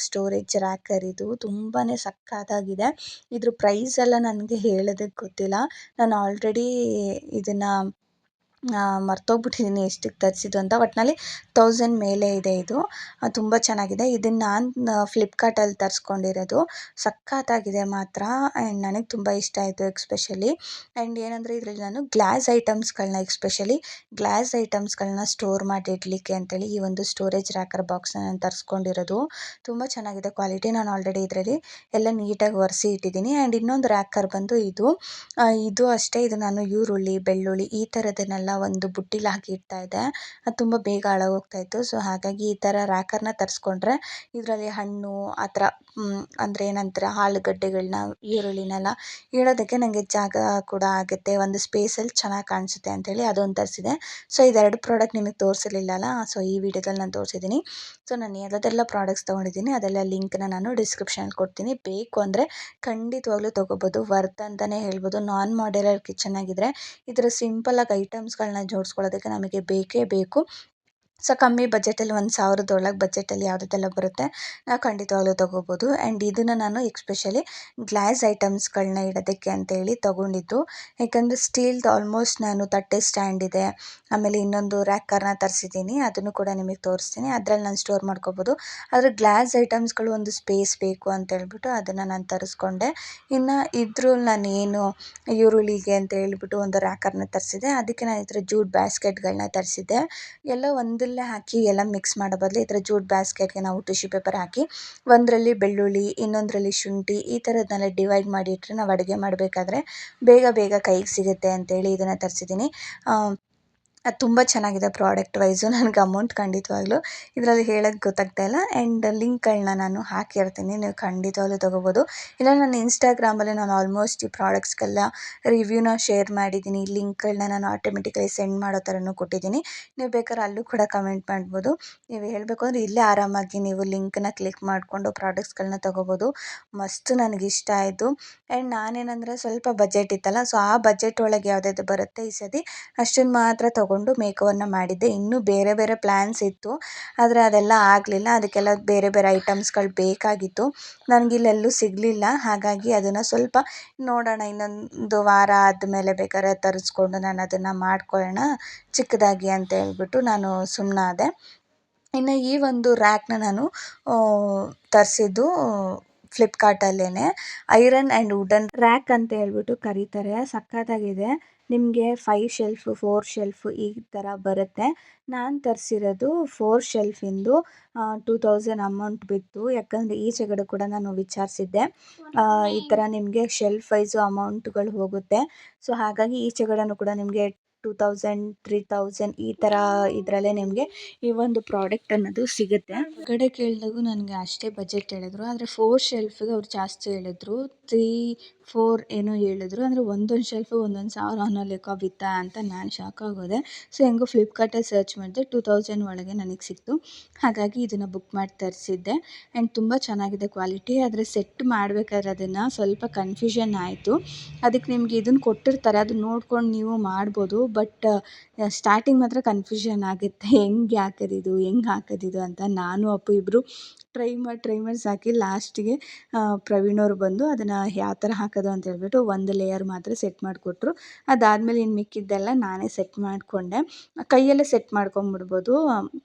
ಸ್ಟೋರೇಜ್ ರ್ಯಾಕರ್. ಇದು ತುಂಬಾ ಸಖತ್ತಾಗಿದೆ. ಇದ್ರ ಪ್ರೈಸ್ ಎಲ್ಲ ನನಗೆ ಹೇಳೋದಕ್ಕೆ ಗೊತ್ತಿಲ್ಲ. ನಾನು ಆಲ್ರೆಡಿ ಇದನ್ನು ಮರ್ತೋಗ್ಬಿಟ್ಟಿದ್ದೀನಿ ಎಷ್ಟಕ್ಕೆ ತರಿಸಿದ್ದು ಅಂತ. ಒಟ್ಟಿನಲ್ಲಿ 1000 ಮೇಲೆ ಇದೆ ಇದು. ತುಂಬ ಚೆನ್ನಾಗಿದೆ. ಇದನ್ನು ನಾನು ಫ್ಲಿಪ್ಕಾರ್ಟಲ್ಲಿ ತರಿಸ್ಕೊಂಡಿರೋದು. ಸಖತ್ತಾಗಿದೆ ಮಾತ್ರ. ಆ್ಯಂಡ್ ನನಗೆ ತುಂಬ ಇಷ್ಟ ಆಯಿತು ಎಕ್ಸ್ಪೆಷಲಿ. ಆ್ಯಂಡ್ ಏನಂದರೆ ಇದರಲ್ಲಿ ನಾನು ಗ್ಲಾಸ್ ಐಟಮ್ಸ್ಗಳನ್ನ ಸ್ಟೋರ್ ಮಾಡಿ ಇಡಲಿಕ್ಕೆ ಅಂತೇಳಿ ಈ ಒಂದು ಸ್ಟೋರೇಜ್ ರ್ಯಾಕರ್ ಬಾಕ್ಸ್ನ ನಾನು ತರಿಸ್ಕೊಂಡಿರೋದು. ತುಂಬ ಚೆನ್ನಾಗಿದೆ ಕ್ವಾಲಿಟಿ. ನಾನು ಆಲ್ರೆಡಿ ಇದರಲ್ಲಿ ಎಲ್ಲ ನೀಟಾಗಿ ಒರೆಸಿ ಇಟ್ಟಿದ್ದೀನಿ. ಆ್ಯಂಡ್ ಇನ್ನೊಂದು ರ್ಯಾಕರ್ ಬಂದು ಇದು ಅಷ್ಟೇ. ಇದು ನಾನು ಈರುಳ್ಳಿ, ಬೆಳ್ಳುಳ್ಳಿ ಈ ಥರದನ್ನೆಲ್ಲ ಒಂದು ಬುಟ್ಟಿಲಿ ಹಾಕಿ ಇಡ್ತಾ ಇದ್ದೆ. ಅದು ತುಂಬ ಬೇಗ ಹಾಳಾಗೋಗ್ತಾಯಿತ್ತು. ಸೊ ಹಾಗಾಗಿ ಈ ಥರ ರ್ಯಾಕರ್ನ ತರಿಸ್ಕೊಂಡ್ರೆ ಇದರಲ್ಲಿ ಹಣ್ಣು ಆ ಥರ ಅಂದರೆ ಏನಂತಾರೆ ಆಲೂಗಡ್ಡೆಗಳನ್ನ, ಈರುಳ್ಳಿನೆಲ್ಲ ಇಡೋದಕ್ಕೆ ನನಗೆ ಜಾಗ ಕೂಡ ಆಗುತ್ತೆ. ಒಂದು ಸ್ಪೇಸಲ್ಲಿ ಚೆನ್ನಾಗಿ ಕಾಣಿಸುತ್ತೆ ಅಂತೇಳಿ ಅದೊಂದು ತರಿಸಿದೆ. ಸೊ ಇದೆರಡು ಪ್ರಾಡಕ್ಟ್ ನಿಮಗೆ ತೋರಿಸಿರ್ಲಿಲ್ಲಲ್ಲ, ಸೊ ಈ ವಿಡಿಯೋದಲ್ಲಿ ನಾನು ತೋರಿಸಿದ್ದೀನಿ. ಸೊ ನಾನು ಯಾವುದೆಲ್ಲ ಪ್ರಾಡಕ್ಟ್ಸ್ ತೊಗೊಂಡಿದ್ದೀನಿ ಅದೆಲ್ಲ ಲಿಂಕ್ನ ನಾನು ಡಿಸ್ಕ್ರಿಪ್ಷನಲ್ಲಿ ಕೊಡ್ತೀನಿ. ಬೇಕು ಅಂದರೆ ಖಂಡಿತವಾಗ್ಲೂ ತೊಗೋಬೋದು. ವರ್ತ್ ಅಂತಲೇ ಹೇಳ್ಬೋದು. ನಾನ್ ಮಾಡ್ಯುಲರ್ ಕಿಚನ್ ಆಗಿದ್ದರೆ ಈ ಥರ ಸಿಂಪಲ್ಲಾಗಿ ಐಟಮ್ಸ್ಗಳನ್ನ ಜೋಡಿಸ್ಕೊಳ್ಳೋದಕ್ಕೆ ನಮಗೆ ಬೇಕೇ ಬೇಕು. ಸೊ ಕಮ್ಮಿ ಬಜೆಟಲ್ಲಿ 1000 ಒಳಗೆ ಬಜೆಟಲ್ಲಿ ಯಾವುದೆಲ್ಲ ಬರುತ್ತೆ ನಾವು ಖಂಡಿತವಾಗ್ಲೂ ತೊಗೋಬೋದು. ಆ್ಯಂಡ್ ಇದನ್ನು ನಾನು ಎಕ್ಸ್ಪೆಷಲಿ ಗ್ಲಾಸ್ ಐಟಮ್ಸ್ಗಳನ್ನ ಇಡೋದಕ್ಕೆ ಅಂತೇಳಿ ತೊಗೊಂಡಿದ್ದು. ಯಾಕಂದರೆ ಸ್ಟೀಲ್ದು ಆಲ್ಮೋಸ್ಟ್ ನಾನು ತಟ್ಟೆ ಸ್ಟ್ಯಾಂಡ್ ಇದೆ, ಆಮೇಲೆ ಇನ್ನೊಂದು ರ್ಯಾಕರ್ನ ತರಿಸಿದ್ದೀನಿ. ಅದನ್ನು ಕೂಡ ನಿಮಗೆ ತೋರಿಸ್ತೀನಿ. ಅದರಲ್ಲಿ ನಾನು ಸ್ಟೋರ್ ಮಾಡ್ಕೋಬೋದು. ಆದರೆ ಗ್ಲಾಸ್ ಐಟಮ್ಸ್ಗಳು ಒಂದು ಸ್ಪೇಸ್ ಬೇಕು ಅಂತ ಹೇಳ್ಬಿಟ್ಟು ಅದನ್ನು ನಾನು ತರಿಸ್ಕೊಂಡೆ. ಇನ್ನು ಇದ್ರಲ್ಲಿ ನಾನು ಏನು ಈರುಳ್ಳಿಗೆ ಅಂತ ಹೇಳ್ಬಿಟ್ಟು ಒಂದು ರ್ಯಾಕರ್ನ ತರಿಸಿದೆ. ಅದಕ್ಕೆ ನಾನು ಈ ಥರ ಜೂಟ್ ಬ್ಯಾಸ್ಕೆಟ್ಗಳನ್ನ ತರಿಸಿದ್ದೆ. ಎಲ್ಲ ಒಂದಲ್ಲೇ ಹಾಕಿ ಎಲ್ಲ ಮಿಕ್ಸ್ ಮಾಡೋ ಬದಲು ಈ ಥರ ಜೂಟ್ ಬ್ಯಾಸ್ಕೆಟ್ಗೆ ನಾವು ಟಿಶ್ಯೂ ಪೇಪರ್ ಹಾಕಿ ಒಂದರಲ್ಲಿ ಬೆಳ್ಳುಳ್ಳಿ, ಇನ್ನೊಂದರಲ್ಲಿ ಶುಂಠಿ ಈ ಥರದ್ದನ್ನೆಲ್ಲ ಡಿವೈಡ್ ಮಾಡಿಟ್ರೆ ನಾವು ಅಡುಗೆ ಮಾಡಬೇಕಾದ್ರೆ ಬೇಗ ಕೈಗೆ ಸಿಗುತ್ತೆ ಅಂತೇಳಿ ಇದನ್ನು ತರಿಸಿದ್ದೀನಿ. ಅದು ತುಂಬ ಚೆನ್ನಾಗಿದೆ ಪ್ರಾಡಕ್ಟ್ ವೈಸು. ನನಗೆ ಅಮೌಂಟ್ ಖಂಡಿತವಾಗ್ಲೂ ಇದರಲ್ಲಿ ಹೇಳೋಕ್ಕೆ ಗೊತ್ತಾಗ್ತಾ ಇಲ್ಲ. ಆ್ಯಂಡ್ ಲಿಂಕ್ಗಳನ್ನ ನಾನು ಹಾಕಿರ್ತೀನಿ, ನೀವು ಖಂಡಿತವಾಗ್ಲೂ ತೊಗೋಬೋದು. ಇಲ್ಲ ನನ್ನ ಇನ್ಸ್ಟಾಗ್ರಾಮಲ್ಲಿ ನಾನು ಆಲ್ಮೋಸ್ಟ್ ಈ ಪ್ರಾಡಕ್ಟ್ಸ್ಗೆಲ್ಲ ರಿವ್ಯೂನ ಶೇರ್ ಮಾಡಿದ್ದೀನಿ. ಲಿಂಕ್ಗಳನ್ನ ನಾನು ಆಟೋಮೆಟಿಕಲಿ ಸೆಂಡ್ ಮಾಡೋ ಥರನೂ ಕೊಟ್ಟಿದ್ದೀನಿ. ನೀವು ಬೇಕಾದ್ರೆ ಅಲ್ಲೂ ಕೂಡ ಕಮೆಂಟ್ ಮಾಡ್ಬೋದು. ನೀವು ಹೇಳಬೇಕು ಅಂದರೆ ಇಲ್ಲೇ ಆರಾಮಾಗಿ ನೀವು ಲಿಂಕನ್ನ ಕ್ಲಿಕ್ ಮಾಡಿಕೊಂಡು ಪ್ರಾಡಕ್ಟ್ಸ್ಗಳನ್ನ ತೊಗೋಬೋದು. ಮಸ್ತ್ ನನಗಿಷ್ಟ ಆಯಿತು. ಆ್ಯಂಡ್ ನಾನೇನಂದರೆ ಸ್ವಲ್ಪ ಬಜೆಟ್ ಇತ್ತಲ್ಲ, ಸೊ ಆ ಬಜೆಟ್ ಒಳಗೆ ಯಾವುದ್ಯಾವುದು ಬರುತ್ತೆ ಈ ಸತಿ ಅಷ್ಟನ್ನು ಮಾತ್ರ ತೊಗೊಂಡು ಮೇಕವನ್ನು ಮಾಡಿದ್ದೆ. ಇನ್ನೂ ಬೇರೆ ಬೇರೆ ಪ್ಲ್ಯಾನ್ಸ್ ಇತ್ತು, ಆದರೆ ಅದೆಲ್ಲ ಆಗಲಿಲ್ಲ. ಅದಕ್ಕೆಲ್ಲ ಬೇರೆ ಬೇರೆ ಐಟಮ್ಸ್ಗಳು ಬೇಕಾಗಿತ್ತು. ನನಗಿಲ್ಲೆಲ್ಲೂ ಸಿಗಲಿಲ್ಲ. ಹಾಗಾಗಿ ಅದನ್ನು ಸ್ವಲ್ಪ ನೋಡೋಣ, ಇನ್ನೊಂದು ವಾರ ಆದಮೇಲೆ ಬೇಕಾದ್ರೆ ತರಿಸ್ಕೊಂಡು ನಾನು ಅದನ್ನು ಮಾಡ್ಕೊಳ್ಳೋಣ ಚಿಕ್ಕದಾಗಿ ಅಂತ ಹೇಳ್ಬಿಟ್ಟು ನಾನು ಸುಮ್ಮನಾದೆ. ಇನ್ನು ಈ ಒಂದು ರ್ಯಾಕ್ನ ನಾನು ತರಿಸಿದ್ದು ಫ್ಲಿಪ್ಕಾರ್ಟಲ್ಲೇ. ಐರನ್ ಆ್ಯಂಡ್ ವುಡನ್ ರ್ಯಾಕ್ ಅಂತ ಹೇಳ್ಬಿಟ್ಟು ಕರೀತಾರೆ. ಸಖತ್ತಾಗಿದೆ. ನಿಮಗೆ 5 ಶೆಲ್ಫು 4 ಶೆಲ್ಫು ಈ ಥರ ಬರುತ್ತೆ. ನಾನು ತರಿಸಿರೋದು 4 ಶೆಲ್ಫಿಂದು 2000 ಅಮೌಂಟ್ ಬಿತ್ತು. ಯಾಕಂದರೆ ಈಚೆಗಡೆ ಕೂಡ ನಾನು ವಿಚಾರಿಸಿದ್ದೆ, ಈ ಥರ ನಿಮಗೆ ಶೆಲ್ಫ್ ವೈಸು ಅಮೌಂಟ್ಗಳು ಹೋಗುತ್ತೆ. ಸೊ ಹಾಗಾಗಿ ಈಚೆಗಡೆನೂ ಕೂಡ ನಿಮಗೆ 2000 3000 ಈ ಥರ ಇದರಲ್ಲೇ ನಿಮಗೆ ಈ ಒಂದು ಪ್ರಾಡಕ್ಟ್ ಅನ್ನೋದು ಸಿಗುತ್ತೆ. ಹೊರಗಡೆ ಕೇಳಿದಾಗೂ ನನಗೆ ಅಷ್ಟೇ ಬಜೆಟ್ ಹೇಳಿದ್ರು, ಆದರೆ 4 ಶೆಲ್ಫಿಗೆ ಅವ್ರು ಜಾಸ್ತಿ ಹೇಳಿದ್ರು. 3-4 ಏನೋ ಹೇಳಿದ್ರು. ಅಂದರೆ ಒಂದೊಂದು ಶೆಲ್ಫು 1000 ಅನ್ನೋ ಲೆಕ್ಕ ಬಿತ್ತಾ ಅಂತ ನಾನು ಶಾಕ್ ಆಗೋದೆ. ಸೊ ಹೆಂಗೋ ಫ್ಲಿಪ್ಕಾರ್ಟಲ್ಲಿ ಸರ್ಚ್ ಮಾಡಿದೆ, 2000 ಒಳಗೆ ನನಗೆ ಸಿಕ್ತು. ಹಾಗಾಗಿ ಇದನ್ನು ಬುಕ್ ಮಾಡಿ ತರಿಸಿದ್ದೆ. ಆ್ಯಂಡ್ ತುಂಬ ಚೆನ್ನಾಗಿದೆ ಕ್ವಾಲಿಟಿ. ಆದರೆ ಸೆಟ್ ಮಾಡಬೇಕಾದ್ರೆ ಅದನ್ನು ಸ್ವಲ್ಪ ಕನ್ಫ್ಯೂಷನ್ ಆಯಿತು. ಅದಕ್ಕೆ ನಿಮಗೆ ಇದನ್ನು ಕೊಟ್ಟಿರ್ತಾರೆ, ಅದನ್ನ ನೋಡ್ಕೊಂಡು ನೀವು ಮಾಡ್ಬೋದು. ಬಟ್ ಸ್ಟಾರ್ಟಿಂಗ್ ಮಾತ್ರ ಕನ್ಫ್ಯೂಷನ್ ಆಗುತ್ತೆ, ಹೆಂಗೆ ಹಾಕೋದಿದು ಅಂತ. ನಾನು ಅಪ್ಪು ಇಬ್ಬರು ಟ್ರೈ ಮಾಡಿ ಸಾಕಿ ಲಾಸ್ಟಿಗೆ ಪ್ರವೀಣ್ ಅವ್ರು ಬಂದು ಅದನ್ನು ಯಾವ ಥರ ಹಾಕೋದು ಅಂತ ಹೇಳ್ಬಿಟ್ಟು ಒಂದು ಲೇಯರ್ ಮಾತ್ರ ಸೆಟ್ ಮಾಡಿಕೊಟ್ರು. ಅದಾದಮೇಲೆ ಇನ್ನು ಮಿಕ್ಕಿದ್ದೆಲ್ಲ ನಾನೇ ಸೆಟ್ ಮಾಡಿಕೊಂಡೆ. ಕೈಯಲ್ಲೇ ಸೆಟ್ ಮಾಡ್ಕೊಂಬಿಡ್ಬೋದು,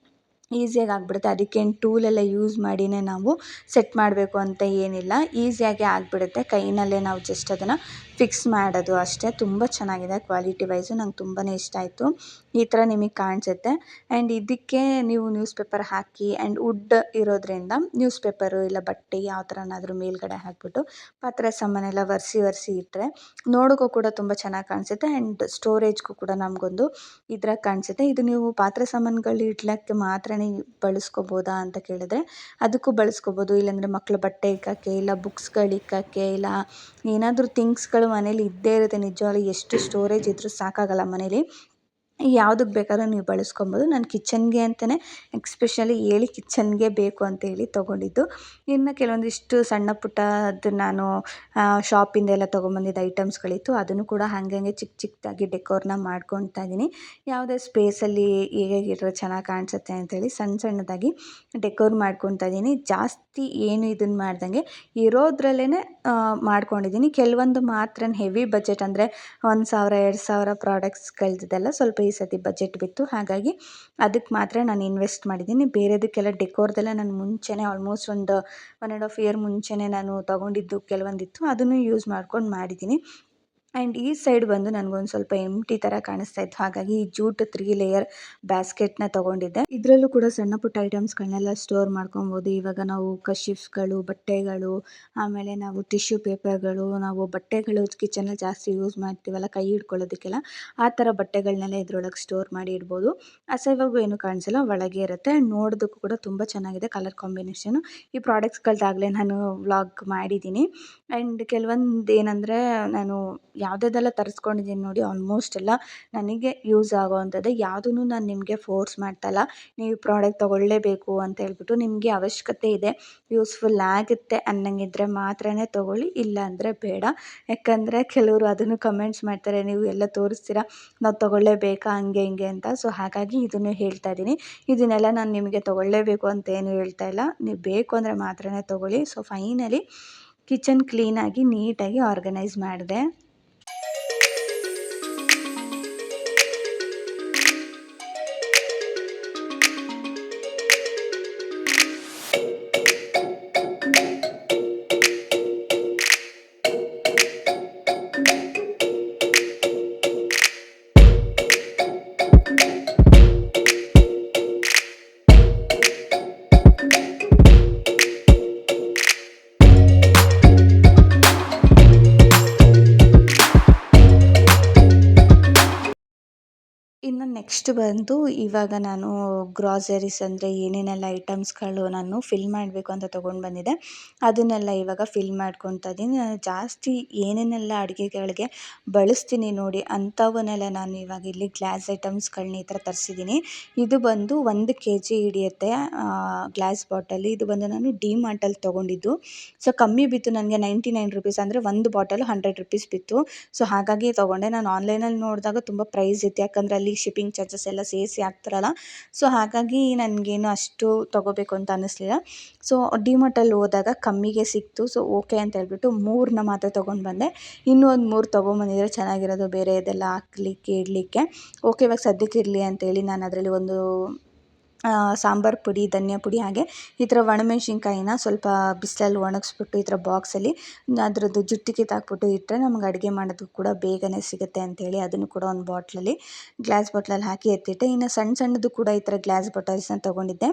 ಈಸಿಯಾಗಿ ಆಗಿಬಿಡುತ್ತೆ. ಅದಕ್ಕೇನು ಟೂಲೆಲ್ಲ ಯೂಸ್ ಮಾಡಿಯೇ ನಾವು ಸೆಟ್ ಮಾಡಬೇಕು ಅಂತ ಏನಿಲ್ಲ, ಈಸಿಯಾಗಿ ಆಗಿಬಿಡುತ್ತೆ. ಕೈನಲ್ಲೇ ನಾವು ಜಸ್ಟ್ ಅದನ್ನು ಫಿಕ್ಸ್ ಮಾಡೋದು ಅಷ್ಟೇ. ತುಂಬ ಚೆನ್ನಾಗಿದೆ ಕ್ವಾಲಿಟಿ ವೈಸು, ನಂಗೆ ತುಂಬಾ ಇಷ್ಟ ಆಯಿತು. ಈ ಥರ ನಿಮಗೆ ಕಾಣಿಸುತ್ತೆ. ಆ್ಯಂಡ್ ಇದಕ್ಕೆ ನೀವು ನ್ಯೂಸ್ ಪೇಪರ್ ಹಾಕಿ ಆ್ಯಂಡ್ ವುಡ್ ಇರೋದ್ರಿಂದ ನ್ಯೂಸ್ ಪೇಪರು ಇಲ್ಲ ಬಟ್ಟೆ ಯಾವ ಥರನಾದರೂ ಮೇಲ್ಗಡೆ ಹಾಕಿಬಿಟ್ಟು ಪಾತ್ರೆ ಸಾಮಾನೆಲ್ಲ ಒರೆಸಿ ಇಟ್ಟರೆ ನೋಡೋಕ್ಕೂ ಕೂಡ ತುಂಬ ಚೆನ್ನಾಗಿ ಕಾಣಿಸುತ್ತೆ. ಆ್ಯಂಡ್ ಸ್ಟೋರೇಜ್ಗೂ ಕೂಡ ನಮಗೊಂದು ಇದ್ರಾಗ ಕಾಣಿಸುತ್ತೆ. ಇದು ನೀವು ಪಾತ್ರೆ ಸಾಮಾನುಗಳು ಇಡ್ಲಿಕ್ಕೆ ಮಾತ್ರ ಬಳಸ್ಕೋಬೋದಾ ಅಂತ ಕೇಳಿದ್ರೆ ಅದಕ್ಕೂ ಬಳಸ್ಕೋಬೋದು. ಇಲ್ಲಾಂದರೆ ಮಕ್ಕಳ ಬಟ್ಟೆ ಇಕ್ಕೋಕ್ಕೆ, ಇಲ್ಲ ಬುಕ್ಸ್ಗಳು ಇಕ್ಕೋಕ್ಕೆ, ಇಲ್ಲ ಏನಾದರೂ ಥಿಂಗ್ಸ್ಗಳು ಮನೇಲಿ ಇದ್ದೇ ಇರುತ್ತೆ. ನಿಜವಾಗ್ಲೂ ಎಷ್ಟು ಸ್ಟೋರೇಜ್ ಇದ್ದರೂ ಸಾಕಾಗಲ್ಲ ಮನೇಲಿ. ಯಾವುದಕ್ಕೆ ಬೇಕಾದ್ರೂ ನೀವು ಬಳಸ್ಕೊಬೋದು. ನಾನು ಕಿಚನ್ಗೆ ಅಂತಲೇ ಎಕ್ಸ್ಪೆಷಲಿ ಕಿಚನ್ಗೆ ಬೇಕು ಅಂತೇಳಿ ತೊಗೊಂಡಿದ್ದು. ಇನ್ನು ಕೆಲವೊಂದಿಷ್ಟು ಸಣ್ಣ ಪುಟ್ಟದ್ದು ನಾನು ಶಾಪಿಂದೆಲ್ಲ ತೊಗೊಂಬಂದಿದ್ದು ಐಟಮ್ಸ್ಗಳಿತ್ತು, ಅದನ್ನು ಕೂಡ ಹಾಗೆ ಚಿಕ್ಕದಾಗಿ ಡೆಕೋರ್ನ ಮಾಡ್ಕೊತಾ ಇದ್ದೀನಿ. ಯಾವುದೇ ಸ್ಪೇಸಲ್ಲಿ ಹೇಗಿಟ್ರೆ ಚೆನ್ನಾಗಿ ಕಾಣಿಸುತ್ತೆ ಅಂತೇಳಿ ಸಣ್ಣದಾಗಿ ಡೆಕೋರ್ ಮಾಡ್ಕೊತಾ ಇದ್ದೀನಿ. ಜಾಸ್ತಿ ಏನು ಇದನ್ನು ಮಾಡ್ದಂಗೆ ಇರೋದ್ರಲ್ಲೇ ಮಾಡ್ಕೊಂಡಿದ್ದೀನಿ. ಕೆಲವೊಂದು ಮಾತ್ರ ಹೆವಿ ಬಜೆಟ್ ಅಂದರೆ 1000-2000 ಪ್ರಾಡಕ್ಟ್ಸ್ಗಳದ್ದೆಲ್ಲ ಸ್ವಲ್ಪ ಈ ಸತಿ ಬಜೆಟ್ ಬಿತ್ತು. ಹಾಗಾಗಿ ಅದಕ್ಕೆ ಮಾತ್ರ ನಾನು ಇನ್ವೆಸ್ಟ್ ಮಾಡಿದ್ದೀನಿ. ಬೇರೆದಕ್ಕೆಲ್ಲ ಡೆಕೋರ್ದೆಲ್ಲ ನಾನು ಮುಂಚೆನೇ ಆಲ್ಮೋಸ್ಟ್ ಒಂದು 1.5 ಇಯರ್ ಮುಂಚೆನೇ ನಾನು ತೊಗೊಂಡಿದ್ದು ಕೆಲವೊಂದಿತ್ತು, ಅದನ್ನು ಯೂಸ್ ಮಾಡ್ಕೊಂಡು ಮಾಡಿದ್ದೀನಿ. ಆ್ಯಂಡ್ ಈ ಸೈಡ್ ಬಂದು ನನಗೊಂದು ಸ್ವಲ್ಪ ಎಂಟಿ ಥರ ಕಾಣಿಸ್ತಾ ಇತ್ತು. ಹಾಗಾಗಿ ಈ ಜೂಟ್ 3 ಲೇಯರ್ ಬ್ಯಾಸ್ಕೆಟ್ನ ತೊಗೊಂಡಿದ್ದೆ. ಇದರಲ್ಲೂ ಕೂಡ ಸಣ್ಣ ಪುಟ್ಟ ಐಟಮ್ಸ್ಗಳನ್ನೆಲ್ಲ ಸ್ಟೋರ್ ಮಾಡ್ಕೊಬೋದು. ಇವಾಗ ನಾವು ಕಶಿಫ್ಗಳು, ಬಟ್ಟೆಗಳು, ಆಮೇಲೆ ನಾವು ಟಿಶ್ಯೂ ಪೇಪರ್ಗಳು, ನಾವು ಬಟ್ಟೆಗಳು ಕಿಚನಲ್ಲಿ ಜಾಸ್ತಿ ಯೂಸ್ ಮಾಡ್ತೀವಲ್ಲ ಕೈ ಹಿಡ್ಕೊಳ್ಳೋದಕ್ಕೆಲ್ಲ, ಆ ಥರ ಬಟ್ಟೆಗಳನ್ನೆಲ್ಲ ಇದರೊಳಗೆ ಸ್ಟೋರ್ ಮಾಡಿ ಇಡ್ಬೋದು. ಅಸಹ್ಯವಾಗೂ ಏನು ಕಾಣಿಸಲ್ಲ, ಒಳಗೆ ಇರುತ್ತೆ. ಆ್ಯಂಡ್ ನೋಡೋದಕ್ಕೂ ಕೂಡ ತುಂಬ ಚೆನ್ನಾಗಿದೆ ಕಲರ್ ಕಾಂಬಿನೇಷನು. ಈ ಪ್ರಾಡಕ್ಟ್ಸ್ಗಳ್ದಾಗಲೇ ನಾನು ವ್ಲಾಗ್ ಮಾಡಿದ್ದೀನಿ. ಆ್ಯಂಡ್ ಕೆಲವೊಂದು ಏನಂದರೆ ನಾನು ಯಾವುದೆಲ್ಲ ತರಿಸ್ಕೊಂಡಿದ್ದೀನಿ ನೋಡಿ, ಆಲ್ಮೋಸ್ಟ್ ಎಲ್ಲ ನನಗೆ ಯೂಸ್ ಆಗೋವಂಥದ್ದೇ. ಯಾವುದೂ ನಾನು ನಿಮಗೆ ಫೋರ್ಸ್ ಮಾಡ್ತಾಯಿಲ್ಲ, ನೀವು ಪ್ರಾಡಕ್ಟ್ ತೊಗೊಳ್ಳೇಬೇಕು ಅಂತ ಹೇಳ್ಬಿಟ್ಟು. ನಿಮಗೆ ಅವಶ್ಯಕತೆ ಇದೆ, ಯೂಸ್ಫುಲ್ ಆಗುತ್ತೆ ಅನ್ನಂಗಿದ್ರೆ ಮಾತ್ರನೇ ತೊಗೊಳ್ಳಿ, ಇಲ್ಲ ಅಂದರೆ ಬೇಡ. ಯಾಕಂದರೆ ಕೆಲವರು ಅದನ್ನು ಕಮೆಂಟ್ಸ್ ಮಾಡ್ತಾರೆ, ನೀವು ಎಲ್ಲ ತೋರಿಸ್ತೀರಾ ನಾವು ತೊಗೊಳ್ಳೇಬೇಕಾ ಹಂಗೆ ಹಿಂಗೆ ಅಂತ. ಸೊ ಹಾಗಾಗಿ ಇದನ್ನು ಹೇಳ್ತಾ ಇದ್ದೀನಿ. ಇದನ್ನೆಲ್ಲ ನಾನು ನಿಮಗೆ ತೊಗೊಳ್ಳೇಬೇಕು ಅಂತ ಏನು ಹೇಳ್ತಾ ಇಲ್ಲ, ನೀವು ಬೇಕು ಅಂದರೆ ಮಾತ್ರನೇ ತೊಗೊಳ್ಳಿ. ಸೊ ಫೈನಲಿ ಕಿಚನ್ ಕ್ಲೀನಾಗಿ ನೀಟಾಗಿ ಆರ್ಗನೈಸ್ ಮಾಡಿದೆ. ನೆಕ್ಸ್ಟ್ ಬಂದು ಇವಾಗ ನಾನು ಗ್ರಾಸರೀಸ್ ಅಂದರೆ ಏನೇನೆಲ್ಲ ಐಟಮ್ಸ್ಗಳು ನಾನು ಫಿಲ್ ಮಾಡಬೇಕು ಅಂತ ತೊಗೊಂಡು ಬಂದಿದ್ದೆ ಅದನ್ನೆಲ್ಲ ಇವಾಗ ಫಿಲ್ ಮಾಡ್ಕೊತಾ ಇದ್ದೀನಿ. ನಾನು ಜಾಸ್ತಿ ಏನೇನೆಲ್ಲ ಅಡುಗೆಗಳಿಗೆ ಬಳಸ್ತೀನಿ ನೋಡಿ ಅಂಥವನ್ನೆಲ್ಲ ನಾನು ಇವಾಗ ಇಲ್ಲಿ ಗ್ಲಾಸ್ ಐಟಮ್ಸ್ಗಳನ್ನ ಈ ಥರ ತರಿಸಿದ್ದೀನಿ. ಇದು ಬಂದು 1 kg ಹಿಡಿಯುತ್ತೆ ಗ್ಲಾಸ್ ಬಾಟಲ್. ಇದು ಬಂದು ನಾನು ಡಿಮಾರ್ಟಲ್ಲಿ ತೊಗೊಂಡಿದ್ದು. ಸೊ ಕಮ್ಮಿ ಬಿತ್ತು ನನಗೆ, 99 ರುಪೀಸ್, ಅಂದರೆ ಒಂದು ಬಾಟಲ್ 100 ರುಪೀಸ್ ಬಿತ್ತು. ಸೊ ಹಾಗಾಗಿ ತೊಗೊಂಡೆ. ನಾನು ಆನ್ಲೈನಲ್ಲಿ ನೋಡಿದಾಗ ತುಂಬ ಪ್ರೈಸ್ ಇತ್ತು, ಯಾಕಂದರೆ ಅಲ್ಲಿ ಶಿಪ್ಪಿಂಗ್ ಚಾರ್ಜಸ್ ಎಲ್ಲ ಸೇರಿಸಿ ಹಾಕ್ತಾರಲ್ಲ. ಸೊ ಹಾಗಾಗಿ ನನಗೇನು ಅಷ್ಟು ತೊಗೋಬೇಕು ಅಂತ ಅನ್ನಿಸ್ಲಿಲ್ಲ. ಸೊ ಡಿಮಾರ್ಟಲ್ಲಿ ಹೋದಾಗ ಕಮ್ಮಿಗೆ ಸಿಕ್ತು. ಸೊ ಓಕೆ ಅಂತ ಹೇಳ್ಬಿಟ್ಟು 3ನ ಮಾತ್ರ ತೊಗೊಂಡು ಬಂದೆ. ಇನ್ನೂ ಒಂದು 3 ತೊಗೊಂಬಂದಿದ್ರೆ ಚೆನ್ನಾಗಿರೋದು, ಬೇರೆ ಇದೆಲ್ಲ ಹಾಕ್ಲಿಕ್ಕೆ ಇಡಲಿಕ್ಕೆ. ಓಕೆ ಇವಾಗ ಸದ್ಯಕ್ಕೆ ಇರಲಿ ಅಂತೇಳಿ ನಾನು ಅದರಲ್ಲಿ ಒಂದು ಸಾಂಬಾರು ಪುಡಿ, ಧನಿಯಾ ಪುಡಿ, ಹಾಗೆ ಈ ಥರ ಒಣಮೆಣ್ಸಿನ್ಕಾಯಿನ ಸ್ವಲ್ಪ ಬಿಸಿಲಲ್ಲಿ ಒಣಗಿಸ್ಬಿಟ್ಟು ಈ ಥರ ಬಾಕ್ಸಲ್ಲಿ ಅದರದ್ದು ಜುಟ್ಟು ಕಿತ್ತಾಕ್ಬಿಟ್ಟು ಇಟ್ಟರೆ ನಮ್ಗೆ ಅಡುಗೆ ಮಾಡೋದಕ್ಕೆ ಕೂಡ ಬೇಗನೆ ಸಿಗುತ್ತೆ ಅಂಥೇಳಿ ಅದನ್ನು ಕೂಡ ಒಂದು ಬಾಟ್ಲಲ್ಲಿ, ಗ್ಲಾಸ್ ಬಾಟ್ಲಲ್ಲಿ ಹಾಕಿ ಎತ್ತಿಟ್ಟೆ. ಇನ್ನು ಸಣ್ಣದು ಕೂಡ ಈ ಥರ ಗ್ಲಾಸ್ ಬಾಟಲ್ಸ್ನ ತೊಗೊಂಡಿದ್ದೆ.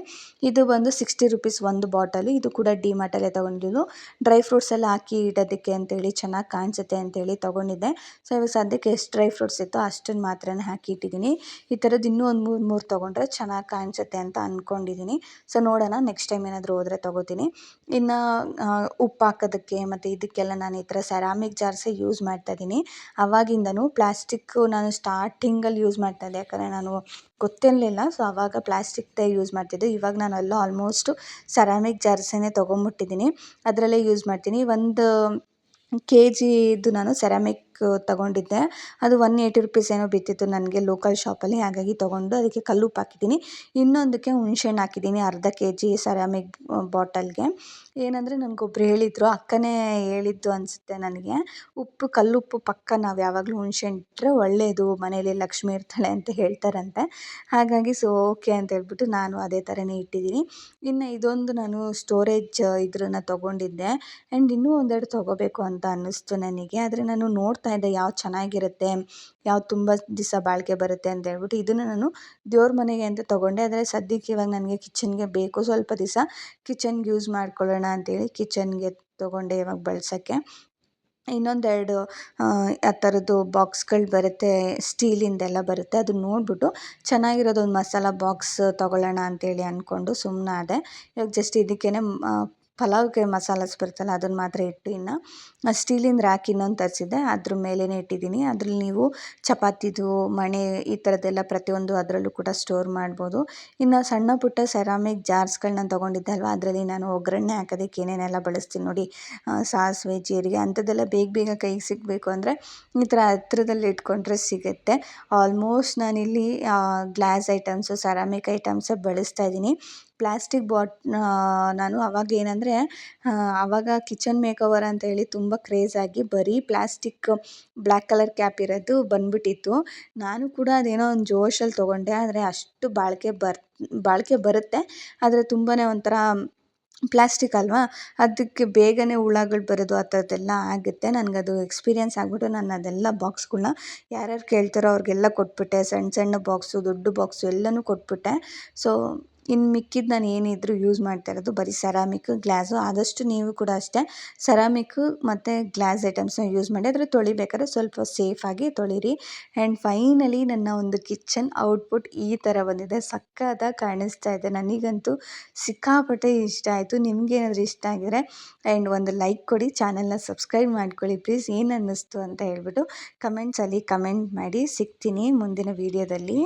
ಇದು ಬಂದು 60 ರುಪೀಸ್ ಒಂದು ಬಾಟಲು. ಇದು ಕೂಡ ಡಿಮಾರ್ಟಲ್ಲೇ ತೊಗೊಂಡಿದ್ದು. ಡ್ರೈ ಫ್ರೂಟ್ಸ್ ಎಲ್ಲ ಹಾಕಿ ಇಡೋದಕ್ಕೆ ಅಂತೇಳಿ ಚೆನ್ನಾಗಿ ಕಾಣಿಸುತ್ತೆ ಅಂತೇಳಿ ತೊಗೊಂಡಿದ್ದೆ. ಸೊ ಇವಾಗ ಸದ್ಯಕ್ಕೆ ಎಷ್ಟು ಡ್ರೈ ಫ್ರೂಟ್ಸ್ ಇತ್ತೋ ಅಷ್ಟನ್ನು ಮಾತ್ರ ಹಾಕಿ ಇಟ್ಟಿದ್ದೀನಿ. ಈ ಥರದ್ದು ಇನ್ನೂ ಒಂದು 3 ತೊಗೊಂಡ್ರೆ ಚೆನ್ನಾಗಿ ಕಾಣಿಸುತ್ತೆ ಅಂತ ಅಂದ್ಕೊಂಡಿದ್ದೀನಿ. ಸೊ ನೋಡೋಣ, ನೆಕ್ಸ್ಟ್ ಟೈಮ್ ಏನಾದರೂ ಹೋದರೆ ತೊಗೋತೀನಿ. ಇನ್ನು ಉಪ್ಪು ಹಾಕೋದಕ್ಕೆ ಮತ್ತು ಇದಕ್ಕೆಲ್ಲ ನಾನು ಈ ಥರ ಸೆರಾಮಿಕ್ ಜಾರ್ಸೇ ಯೂಸ್ ಮಾಡ್ತಾಯಿದ್ದೀನಿ. ಆವಾಗಿಂದನೂ ಪ್ಲಾಸ್ಟಿಕ್ಕು ನಾನು ಸ್ಟಾರ್ಟಿಂಗಲ್ಲಿ ಯೂಸ್ ಮಾಡ್ತಾಯಿದ್ದೆ, ಯಾಕಂದರೆ ನಾನು ಗೊತ್ತಿರಲಿಲ್ಲ. ಸೊ ಆವಾಗ ಪ್ಲಾಸ್ಟಿಕ್ದೇ ಯೂಸ್ ಮಾಡ್ತಿದ್ದೆ. ಇವಾಗ ನಾನೆಲ್ಲ ಆಲ್ಮೋಸ್ಟು ಸೆರಾಮಿಕ್ ಜಾರ್ಸನ್ನೇ ತೊಗೊಂಬಿಟ್ಟಿದ್ದೀನಿ, ಅದರಲ್ಲೇ ಯೂಸ್ ಮಾಡ್ತೀನಿ. 1 kgದು ನಾನು ಸೆರಾಮಿಕ್ ತೊಗೊಂಡಿದ್ದೆ. ಅದು 180 ರುಪೀಸ್ ಏನೋ ಬಿತ್ತಿತ್ತು ನನಗೆ ಲೋಕಲ್ ಶಾಪಲ್ಲಿ. ಹಾಗಾಗಿ ತೊಗೊಂಡು ಅದಕ್ಕೆ ಕಲ್ಲುಪ್ಪು ಹಾಕಿದ್ದೀನಿ. ಇನ್ನೊಂದಕ್ಕೆ ಹುಣಸೆಹಣ್ಣು ಹಾಕಿದ್ದೀನಿ, ಅರ್ಧ kg ಸೆರಾಮಿಕ್ ಬಾಟಲ್ಗೆ. ಏನಂದರೆ ನನಗೊಬ್ರು ಹೇಳಿದರು, ಅಕ್ಕನೇ ಹೇಳಿದ್ದು ಅನಿಸುತ್ತೆ ನನಗೆ, ಕಲ್ಲುಪ್ಪು ಪಕ್ಕ ನಾವು ಯಾವಾಗಲೂ ಹುಣಸೆಹಣ್ಣು ಇಟ್ಟರೆ ಒಳ್ಳೆಯದು, ಮನೇಲಿ ಲಕ್ಷ್ಮಿ ಇರ್ತಾಳೆ ಅಂತ ಹೇಳ್ತಾರಂತೆ. ಹಾಗಾಗಿ ಸೊ ಓಕೆ ಅಂತ ಹೇಳ್ಬಿಟ್ಟು ನಾನು ಅದೇ ಥರನೇ ಇಟ್ಟಿದ್ದೀನಿ. ಇನ್ನು ಇದೊಂದು ನಾನು ಸ್ಟೋರೇಜ್ ಇದ್ರನ್ನು ತೊಗೊಂಡಿದ್ದೆ. ಆ್ಯಂಡ್ ಇನ್ನೂ ಒಂದೆರಡು ತೊಗೋಬೇಕು ಅಂತ ಅನ್ನಿಸ್ತು ನನಗೆ. ಆದರೆ ನಾನು ನೋಡ್ತಾ ಇದ್ದೆ ಯಾವ್ದು ಚೆನ್ನಾಗಿರುತ್ತೆ, ಯಾವ್ದು ತುಂಬ ದಿವಸ ಬಾಳಿಕೆ ಬರುತ್ತೆ ಅಂತ ಹೇಳ್ಬಿಟ್ಟು ಇದನ್ನು ನಾನು ದೇವ್ರ ಮನೆಗೆ ಅಂತ ತೊಗೊಂಡೆ. ಆದರೆ ಸದ್ಯಕ್ಕೆ ಇವಾಗ ನನಗೆ ಕಿಚನ್ಗೆ ಬೇಕು, ಸ್ವಲ್ಪ ದಿವಸ ಕಿಚನ್ಗೆ ಯೂಸ್ ಮಾಡ್ಕೊಳ್ಳೋಣ ಅಂತೇಳಿ ಕಿಚನ್ಗೆ ತೊಗೊಂಡೆ ಇವಾಗ ಬಳಸೋಕ್ಕೆ. ಇನ್ನೊಂದೆರಡು ಆ ಥರದ್ದು ಬಾಕ್ಸ್ಗಳು ಬರುತ್ತೆ, ಸ್ಟೀಲಿಂದೆಲ್ಲ ಬರುತ್ತೆ. ಅದನ್ನ ನೋಡಿಬಿಟ್ಟು ಚೆನ್ನಾಗಿರೋದೊಂದು ಮಸಾಲ ಬಾಕ್ಸ್ ತೊಗೊಳ್ಳೋಣ ಅಂತೇಳಿ ಅಂದ್ಕೊಂಡು ಸುಮ್ಮನಾದೆ. ಇವಾಗ ಜಸ್ಟ್ ಇದಕ್ಕೇ ಪಲಾವ್ಗೆ ಮಸಾಲಾಸ್ ಬರುತ್ತಲ್ಲ ಅದನ್ನು ಮಾತ್ರ ಇಟ್ಟು, ಇನ್ನು ಸ್ಟೀಲಿಂದ ರ್ಯಾಕ್ ಇನ್ನೊಂದು ತರಿಸಿದ್ದೆ, ಅದ್ರ ಮೇಲೇ ಇಟ್ಟಿದ್ದೀನಿ. ಅದ್ರಲ್ಲಿ ನೀವು ಚಪಾತಿದು ಮಣೆ ಈ ಥರದ್ದೆಲ್ಲ ಪ್ರತಿಯೊಂದು ಅದರಲ್ಲೂ ಕೂಡ ಸ್ಟೋರ್ ಮಾಡ್ಬೋದು. ಇನ್ನು ಸಣ್ಣ ಪುಟ್ಟ ಸೆರಾಮಿಕ್ ಜಾರ್ಸ್ಗಳನ್ನ ತೊಗೊಂಡಿದ್ದೆ ಅಲ್ವಾ, ಅದರಲ್ಲಿ ನಾನು ಒಗ್ಗರಣೆ ಹಾಕೋದಕ್ಕೆ ಏನೇನೆಲ್ಲ ಬಳಸ್ತೀನಿ ನೋಡಿ, ಸಾಸಿವೆ, ಜೀರಿಗೆ ಅಂಥದ್ದೆಲ್ಲ ಬೇಗ ಕೈಗೆ ಸಿಗಬೇಕು ಅಂದರೆ ಈ ಥರ ಹತ್ರದಲ್ಲಿ ಇಟ್ಕೊಂಡ್ರೆ ಸಿಗುತ್ತೆ. ಆಲ್ಮೋಸ್ಟ್ ನಾನಿಲ್ಲಿ ಗ್ಲಾಸ್ ಐಟಮ್ಸು, ಸೆರಾಮಿಕ್ ಐಟಮ್ಸೇ ಬಳಸ್ತಾ ಇದ್ದೀನಿ. ಪ್ಲಾಸ್ಟಿಕ್ ನಾನು ಅವಾಗ ಏನಂದರೆ ಆವಾಗ ಕಿಚನ್ ಮೇಕೋವರ್ ಅಂತ ಹೇಳಿ ತುಂಬ ಕ್ರೇಜಾಗಿ ಬರೀ ಪ್ಲಾಸ್ಟಿಕ್ ಬ್ಲ್ಯಾಕ್ ಕಲರ್ ಕ್ಯಾಪ್ ಇರೋದು ಬಂದ್ಬಿಟ್ಟಿತ್ತು. ನಾನು ಕೂಡ ಅದೇನೋ ಒಂದು ಜೋಶಲ್ಲಿ ತೊಗೊಂಡೆ, ಆದರೆ ಅಷ್ಟು ಬಾಳಿಕೆ ಬರುತ್ತೆ, ಆದರೆ ತುಂಬಾ ಒಂಥರ ಪ್ಲಾಸ್ಟಿಕ್ ಅಲ್ವಾ, ಅದಕ್ಕೆ ಬೇಗನೆ ಹುಳಗಳು ಬರೋದು ಆ ಥರದ್ದೆಲ್ಲ ಆಗುತ್ತೆ. ನನಗದು ಎಕ್ಸ್ಪೀರಿಯೆನ್ಸ್ ಆಗಿಬಿಟ್ಟು ನಾನು ಅದೆಲ್ಲ ಬಾಕ್ಸ್ಗಳ್ನ ಯಾರ್ಯಾರು ಕೇಳ್ತಾರೋ ಅವ್ರಿಗೆಲ್ಲ ಕೊಟ್ಬಿಟ್ಟೆ. ಸಣ್ಣ ಬಾಕ್ಸು, ದೊಡ್ಡ ಬಾಕ್ಸು ಎಲ್ಲನೂ ಕೊಟ್ಬಿಟ್ಟೆ. ಸೊ ಇನ್ನು ಮಿಕ್ಕಿದ್ದು ನಾನು ಏನಿದ್ರೂ ಯೂಸ್ ಮಾಡ್ತಾ ಇರೋದು ಬರೀ ಸೆರಾಮಿಕ್ಕು, ಗ್ಲಾಸು. ಆದಷ್ಟು ನೀವು ಕೂಡ ಅಷ್ಟೇ ಸೆರಾಮಿಕ್ಕು ಮತ್ತು ಗ್ಲಾಸ್ ಐಟಮ್ಸ್ನ ಯೂಸ್ ಮಾಡಿ, ಆದರೆ ತೊಳಿಬೇಕಾದ್ರೆ ಸ್ವಲ್ಪ ಸೇಫಾಗಿ ತೊಳೀರಿ. ಆ್ಯಂಡ್ ಫೈನಲಿ ನನ್ನ ಒಂದು ಕಿಚನ್ ಔಟ್ಪುಟ್ ಈ ಥರ ಬಂದಿದೆ. ಸಕ್ಕತ್ತಾಗಿ ಕಾಣಿಸ್ತಾ ಇದೆ. ನನಗಂತೂ ಸಿಕ್ಕಾಪಟ್ಟೆ ಇಷ್ಟ ಆಯಿತು. ನಿಮಗೇನಾದರೂ ಇಷ್ಟ ಆಗಿದರೆ ಆ್ಯಂಡ್ ಒಂದು ಲೈಕ್ ಕೊಡಿ, ಚಾನಲ್ನ ಸಬ್ಸ್ಕ್ರೈಬ್ ಮಾಡ್ಕೊಳ್ಳಿ ಪ್ಲೀಸ್. ಏನು ಅನ್ನಿಸ್ತು ಅಂತ ಹೇಳ್ಬಿಟ್ಟು ಕಮೆಂಟ್ಸಲ್ಲಿ ಕಮೆಂಟ್ ಮಾಡಿ. ಸಿಗ್ತೀನಿ ಮುಂದಿನ ವೀಡಿಯೋದಲ್ಲಿ.